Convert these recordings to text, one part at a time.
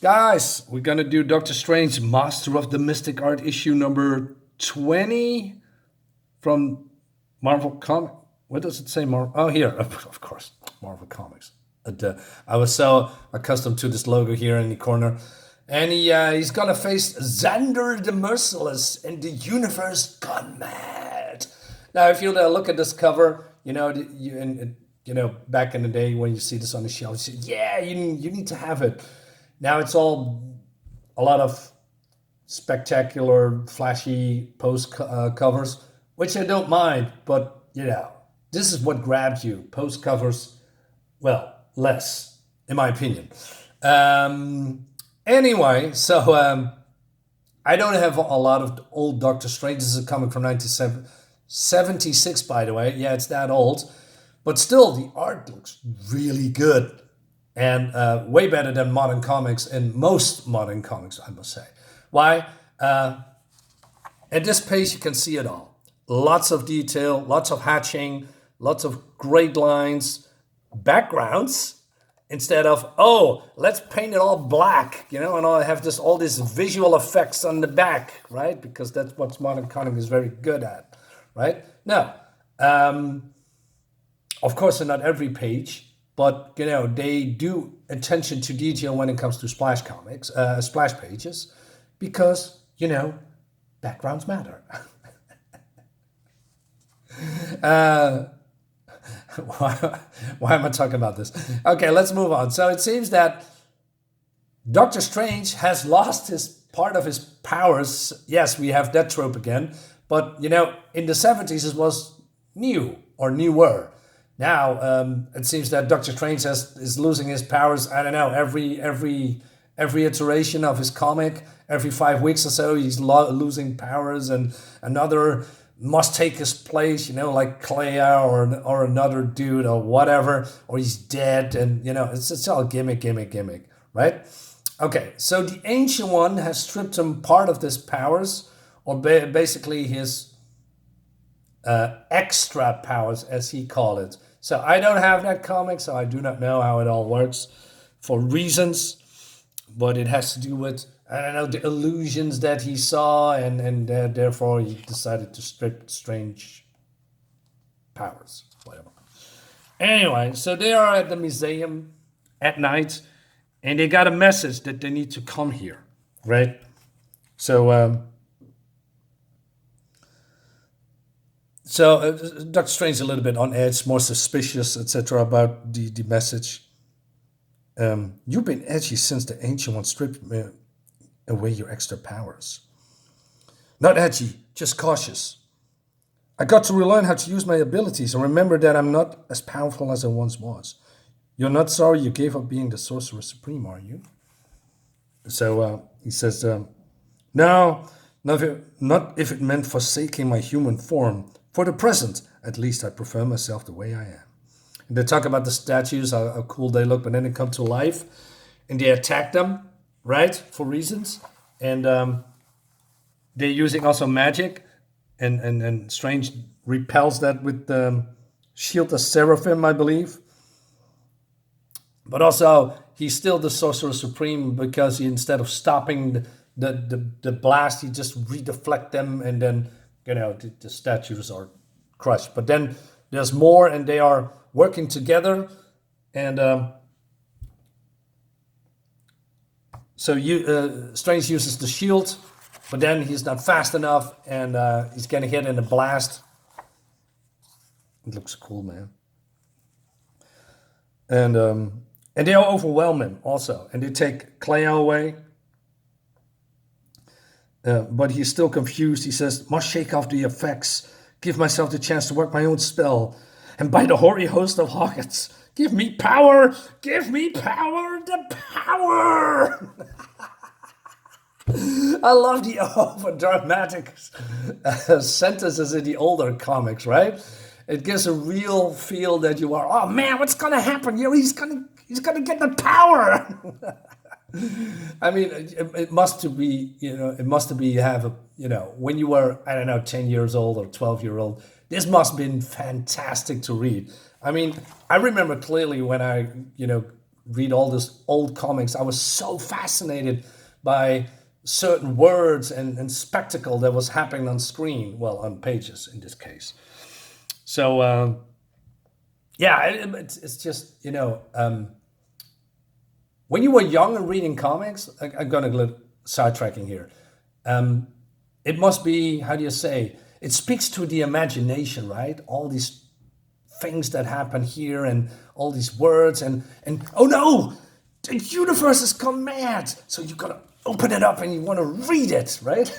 Guys, we're gonna do Doctor Strange, Master of the Mystic Art, issue number 20 from Marvel Comics. What does it say, Marvel? Oh, here, of course, Marvel Comics. I was so accustomed to this logo here in the corner. And he's gonna face Xander the Merciless and the universe gone mad. Now, if you look at this cover, back in the day when you see this on the shelf, you say, yeah, you need to have it. Now it's all a lot of spectacular, flashy post covers, which I don't mind, but this is what grabs you. Post covers, well, less, in my opinion. Anyway, so I don't have a lot of old Doctor Strange. This is a comic from 1976, by the way. Yeah, it's that old. But still, the art looks really good. And way better than modern comics and most modern comics, I must say. Why? At this page, you can see it all. Lots of detail, lots of hatching, lots of great lines, backgrounds, instead of, oh, let's paint it all black, and I have all these visual effects on the back, right? Because that's what modern comic is very good at, right? No. Of course, not every page. But they do attention to detail when it comes to splash comics, splash pages, because backgrounds matter. Why am I talking about this? Okay, let's move on. So it seems that Doctor Strange has lost his part of his powers. Yes, we have that trope again. But in the 70s it was new or newer. Now it seems that Doctor Strange is losing his powers. I don't know, every iteration of his comic, every 5 weeks or so, he's losing powers, and another must take his place. Like Clea or another dude or whatever, or he's dead, and it's all gimmick, right? Okay, so the Ancient One has stripped him part of his powers, or basically his extra powers, as he called it. So I don't have that comic, so I do not know how it all works for reasons, but it has to do with, I don't know, the illusions that he saw, and therefore he decided to strip Strange powers, whatever. Anyway, so they are at the museum at night, and they got a message that they need to come here, right? So, Doctor Strange is a little bit on edge, more suspicious, etc. about the message. You've been edgy since the Ancient One stripped away your extra powers. Not edgy, just cautious. I got to relearn how to use my abilities and remember that I'm not as powerful as I once was. You're not sorry you gave up being the Sorcerer Supreme, are you? So he says, no, not if it meant forsaking my human form. For the present, at least, I prefer myself the way I am. And they talk about the statues, how cool they look, but then they come to life, and they attack them, right, for reasons. And they're using also magic, and Strange repels that with the Shield of Seraphim, I believe. But also, he's still the Sorcerer Supreme because he, instead of stopping the blast, he just redeflect them, and then the statues are crushed. But then there's more, and they are working together, and Strange uses the shield, but then he's not fast enough, and he's getting hit in a blast. It looks cool, man. And they overwhelm him also, and they take Clea away. But he's still confused. He says, must shake off the effects, give myself the chance to work my own spell. And by the hoary host of Hawkins, give me power, the power. I love the over-dramatic sentences in the older comics, right? It gives a real feel that you are, oh man, what's going to happen? He's gonna get the power. I mean, it must be, when you were, I don't know, 10 years old or 12-year-old, this must have been fantastic to read. I mean, I remember clearly when I, read all these old comics, I was so fascinated by certain words and spectacle that was happening on screen, well, on pages in this case. So yeah, it's just, when you were young and reading comics, I'm going to go sidetracking here. It must be, how do you say, it speaks to the imagination, right? All these things that happen here and all these words and oh no, the universe has gone mad. So you gotta open it up and you want to read it, right?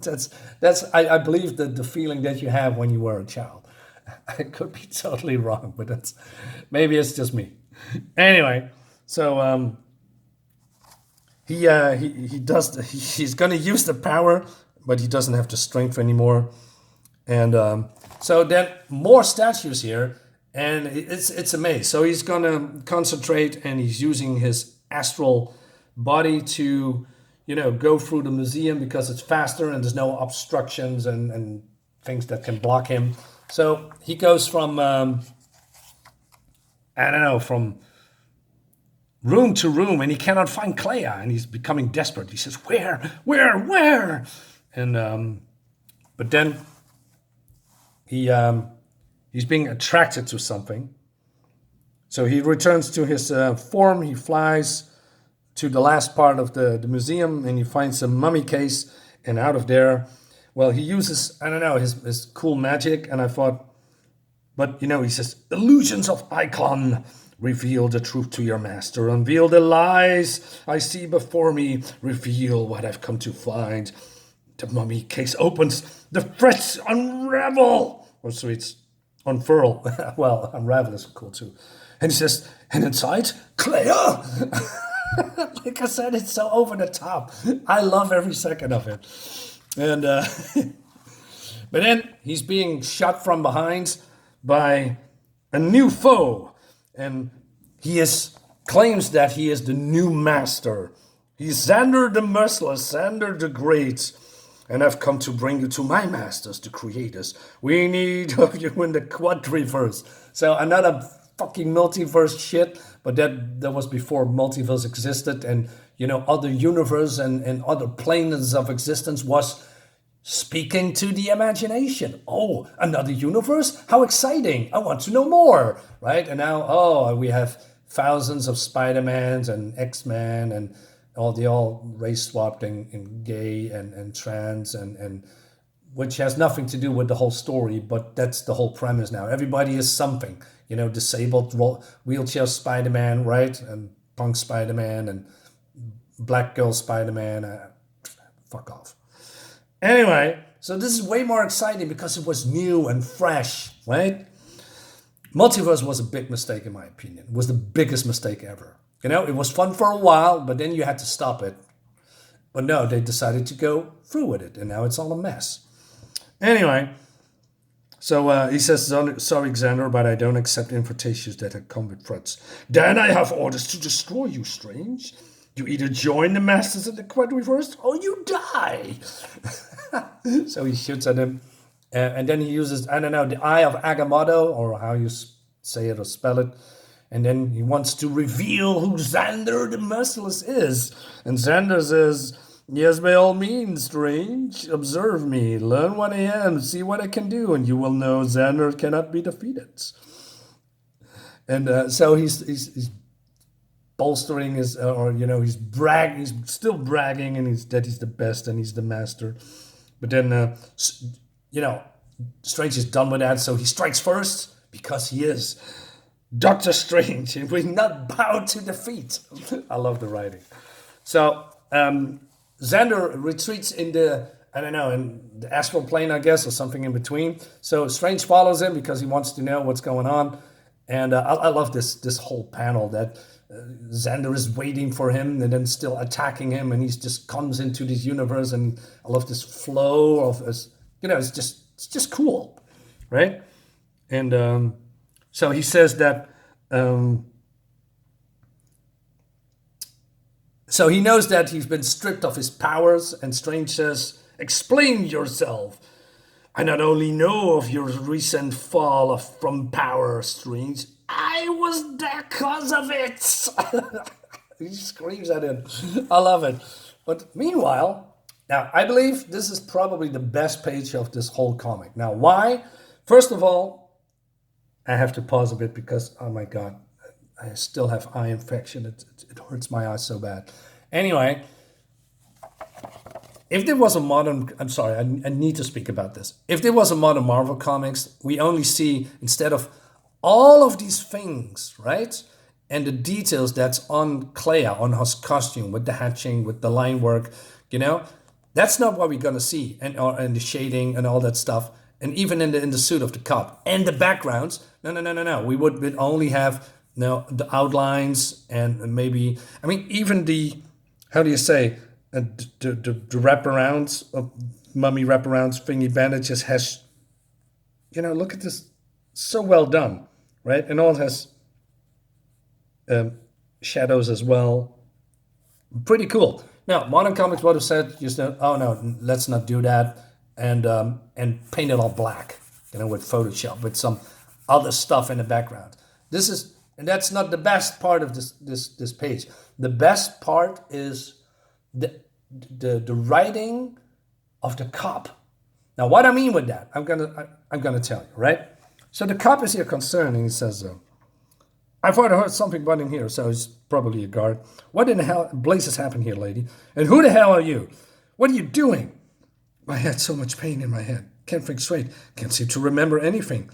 that's I believe the feeling that you have when you were a child. I could be totally wrong, but that's maybe it's just me. Anyway, so he's gonna use the power, but he doesn't have the strength anymore. And so then more statues here, and it's a maze. So he's gonna concentrate, and he's using his astral body to, go through the museum because it's faster and there's no obstructions and things that can block him. So he goes from from room to room, and he cannot find Clea, and he's becoming desperate. He says, "Where?" And but then he's being attracted to something. So he returns to his form. He flies to the last part of the museum, and he finds a mummy case. And out of there, well, he uses, his cool magic. And I thought, but, he says, illusions of icon, reveal the truth to your master, unveil the lies I see before me, reveal what I've come to find. The mummy case opens, the threads unravel. Or so it's unfurl. Well, unravel is cool too. And he says, and inside, Clea. Like I said, it's so over the top. I love every second of it. And but then he's being shot from behind by a new foe, and he claims that he is the new master. He's Xander the Merciless, Xander the Great, and I've come to bring you to my masters, the creators. We need of you in the quadriverse. So another fucking multiverse shit, but that was before multiverse existed, and other universe and other planes of existence was speaking to the imagination. Oh, another universe? How exciting. I want to know more, right? And now, we have thousands of Spider-Mans and X-Men and they all race swapped and gay and trans and which has nothing to do with the whole story, but that's the whole premise now. Everybody is something, disabled wheelchair Spider-Man, right? And punk Spider-Man and black girl Spider-Man. Fuck off. Anyway, so this is way more exciting because it was new and fresh, right? Multiverse was a big mistake in my opinion. It was the biggest mistake ever. It was fun for a while, but then you had to stop it. But no, they decided to go through with it, and now it's all a mess. Anyway, so he says, sorry, Xander, but I don't accept invitations that come with threats. Then I have orders to destroy you, Strange. You either join the Masters of the Quadriverse or you die. So he shoots at him. And then he uses, the Eye of Agamotto, or how you say it or spell it. And then he wants to reveal who Xander the Merciless is. And Xander says, yes, by all means, Strange. Observe me, learn what I am, see what I can do, and you will know Xander cannot be defeated. And so he's bolstering his, he's still bragging, and that he's the best and he's the master. But then, Strange is done with that, so he strikes first because he is Doctor Strange, and will not bow to defeat. I love the writing. So Xander retreats in the astral plane, I guess, or something in between. So Strange follows him because he wants to know what's going on. And I love this whole panel that Xander is waiting for him and then still attacking him, and he just comes into this universe. And I love this flow of, it's just cool, right? And so he says that. So he knows that he's been stripped of his powers, and Strange says, explain yourself. I not only know of your recent fall from power, Strange, I I was there because of it. He screams at it. I love it. But meanwhile, now I believe this is probably the best page of this whole comic. Now, why? First of all, I have to pause a bit because, oh my God, I still have eye infection. It hurts my eyes so bad. Anyway, if there was a modern, I'm sorry, I need to speak about this. If there was a modern Marvel Comics, we only see, instead of all of these things, right? And the details that's on Clea, on her costume, with the hatching, with the line work, that's not what we're gonna see, and the shading and all that stuff, and even in the suit of the cop and the backgrounds. No. We would only have the outlines and maybe, I mean, even the, how do you say, the wraparounds of mummy wraparounds thingy bandages has, look at this, so well done, right? And all has shadows as well. Pretty cool. Now, modern comics would have said, oh no, let's not do that, and paint it all black, with Photoshop, with some other stuff in the background. And that's not the best part of this page. The best part is the writing of the cop. Now, what I mean with that, I'm gonna tell you, right? So the cop is here concerned, and he says, I thought I heard something buzzing here, so he's probably a guard. What in the hell blazes happened here, lady? And who the hell are you? What are you doing? I had so much pain in my head. Can't think straight. Can't seem to remember anything.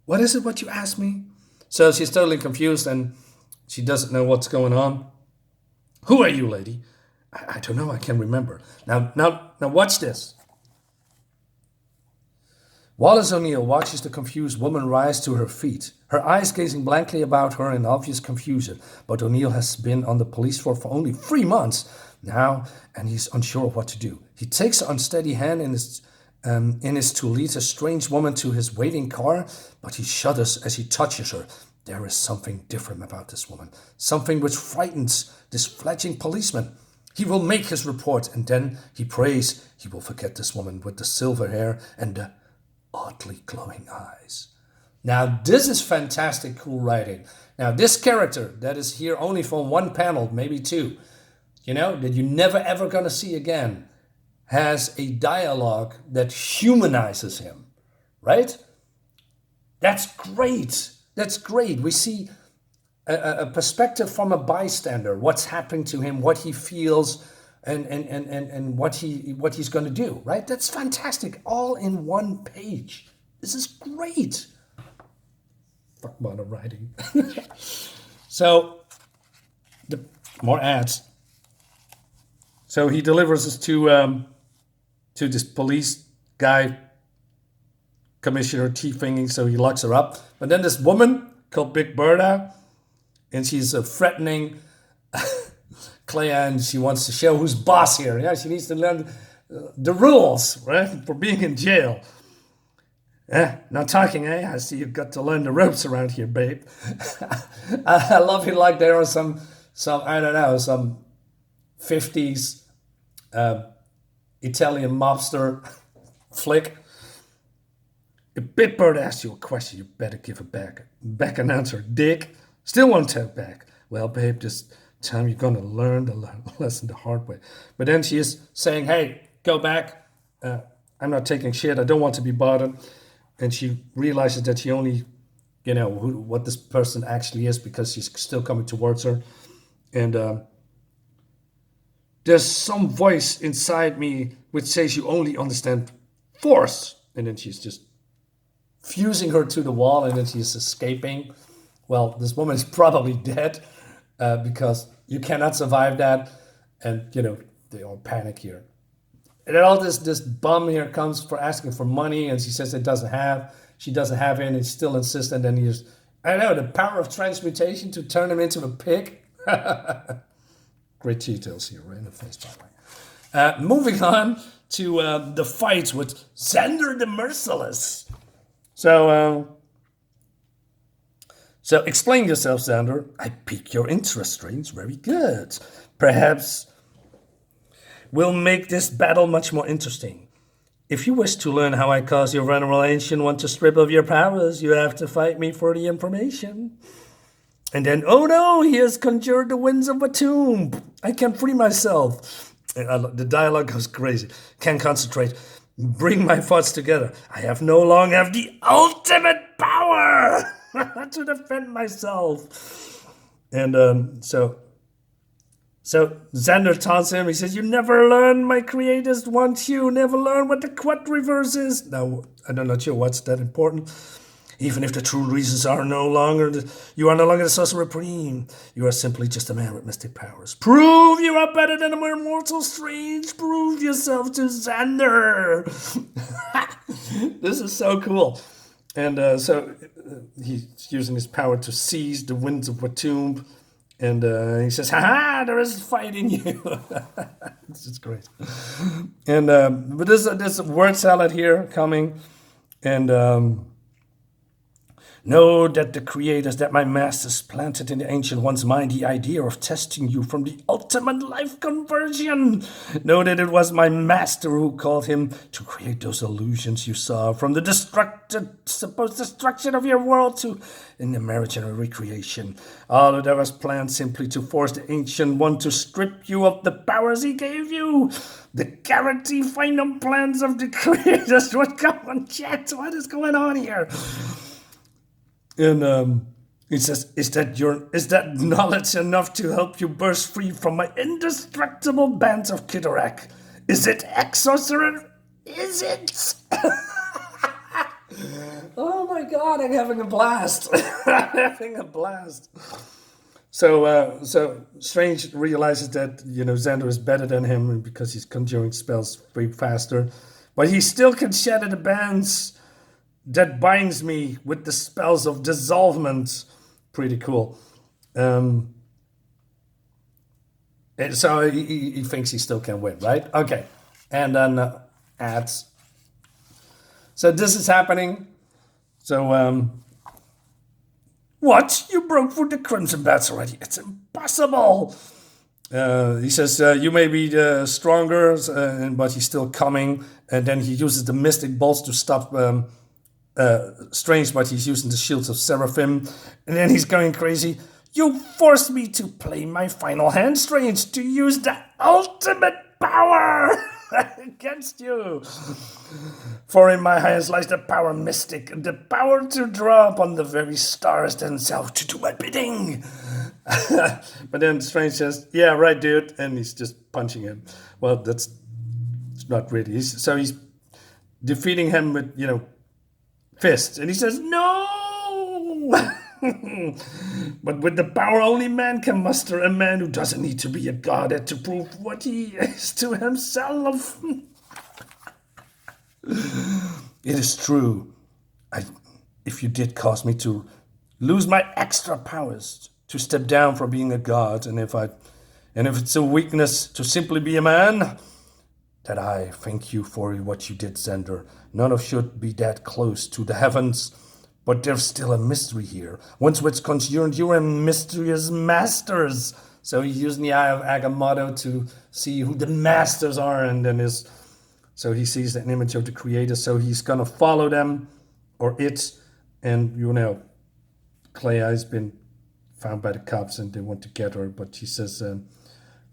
What is it what you asked me? So she's totally confused, and she doesn't know what's going on. Who are you, lady? I don't know. I can't remember. Now, watch this. Wallace O'Neill watches the confused woman rise to her feet, her eyes gazing blankly about her in obvious confusion. But O'Neill has been on the police force for only 3 months now, and he's unsure of what to do. He takes an unsteady hand in his to lead a strange woman to his waiting car, but he shudders as he touches her. There is something different about this woman, something which frightens this fledgling policeman. He will make his report, and then he prays he will forget this woman with the silver hair and the oddly glowing eyes. Now, this is fantastic, cool writing. Now, this character that is here only from one panel, maybe two, that you're never ever going to see again, has a dialogue that humanizes him, right? That's great. That's great. We see a perspective from a bystander, what's happening to him, what he feels, and what he's going to do, right? That's fantastic. All in one page. This is great. Fuck modern writing. So, more ads. So he delivers this to this police guy, commissioner, chief thingy, so he locks her up. But then this woman called Big Bertha, and she's threatening Clea, and she wants to show who's boss here. Yeah, she needs to learn the rules, right, for being in jail. Not talking, eh? I see you've got to learn the ropes around here, babe. I love it like there are some I don't know, some 50s Italian mobster flick. If Big Bird asks you a question, you better give it back an answer, dick. Still won't talk back. Well, babe, this time you're gonna learn the lesson the hard way. But then she is saying, hey, go back. I'm not taking shit. I don't want to be bothered. And she realizes that she only, what this person actually is, because she's still coming towards her. And there's some voice inside me which says you only understand force. And then she's just fusing her to the wall, and then she's escaping. Well, this woman is probably dead because you cannot survive that. And, they all panic here. And then all this bum here comes for asking for money, and she says she doesn't have it, and he still insists, and then I know, the power of transmutation to turn him into a pig. Great details here, right in the face, by the way. Moving on to the fights with Xander the Merciless. So explain yourself, Xander. I pique your interest, Strange. Very good. Perhaps we'll make this battle much more interesting. If you wish to learn how I cause your venerable ancient want to strip of your powers, you have to fight me for the information. And then, oh no, he has conjured the winds of a tomb. I can't free myself. The dialogue goes crazy. Can't concentrate. Bring my thoughts together. I have no longer have the ultimate power to defend myself. And so Xander taunts him. He says, "You never learn. My creators want you. Never learn what the quad reverse is." Now, I'm not sure what's that important. Even if the true reasons are no longer, you are no longer the sorcerer supreme. You are simply just a man with mystic powers. Prove you are better than a mere mortal Strange. Prove yourself to Xander. This is so cool. And so he's using his power to seize the winds of Watomb. And he says, "Ha! There is fight in you." This is great. And but there's a word salad here coming. And know that the creators, that my masters planted in the Ancient One's mind the idea of testing you from the ultimate life conversion. Know that it was my master who called him to create those illusions you saw, from the supposed destruction of your world to in the marriage and recreation. All of that was planned simply to force the Ancient One to strip you of the powers he gave you. The guarantee final plans of the creators would come unchecked. What is going on here? And he says, is that knowledge enough to help you burst free from my indestructible bands of Kidorak? Is it, ex-sorcerer? Is it? Oh my god, I'm having a blast. I'm having a blast. So Strange realizes that, Xander is better than him because he's conjuring spells way faster. But he still can shatter the bands that binds me with the spells of dissolvement. Pretty cool. And so he thinks he still can win, right? Okay. And then ads. So this is happening. So, what? You broke through the Crimson Bats already? It's impossible. He says, you may be stronger, but he's still coming. And then he uses the Mystic Bolts to stop Strange, but he's using the shields of Seraphim. And then he's going crazy. You forced me to play my final hand, Strange, to use the ultimate power against you. For in my hands lies the power mystic, the power to draw upon the very stars themselves to do my bidding. But then Strange says, yeah, right, dude. And he's just punching him. Well, it's not really. He's defeating him with, fists. And he says, no! But with the power only man can muster, a man who doesn't need to be a god to prove what he is to himself. It is true. If you did cause me to lose my extra powers, to step down from being a god, and if it's a weakness to simply be a man, that I thank you for what you did, Xander. None of should be that close to the heavens. But there's still a mystery here. Once which conjured you and mysterious masters. So he's using the Eye of Agamotto to see who the masters are. And then so he sees an image of the creator. So he's going to follow them or it. And, Clea has been found by the cops and they want to get her. But she says,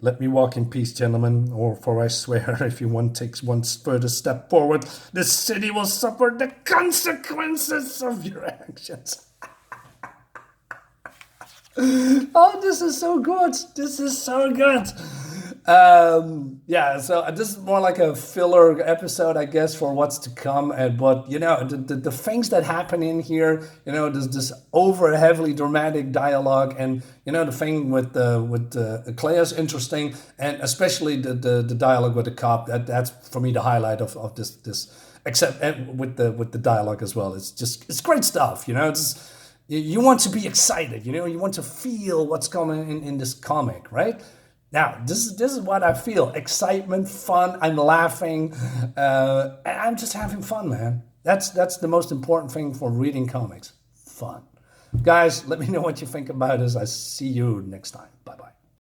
let me walk in peace, gentlemen, or for I swear, if you one takes one further step forward, this city will suffer the consequences of your actions. Oh, this is so good. This is so good. So this is more like a filler episode, I guess, for what's to come. But the things that happen in here, there's this over heavily dramatic dialogue, and the thing with Clea is interesting, and especially the dialogue with the cop. That's for me the highlight of this. Except with the dialogue as well. It's great stuff. You want to be excited. You want to feel what's coming in this comic, right? Now, this is what I feel. Excitement, fun, I'm laughing. I'm just having fun, man. That's the most important thing for reading comics. Fun. Guys, let me know what you think about this. I see you next time. Bye-bye.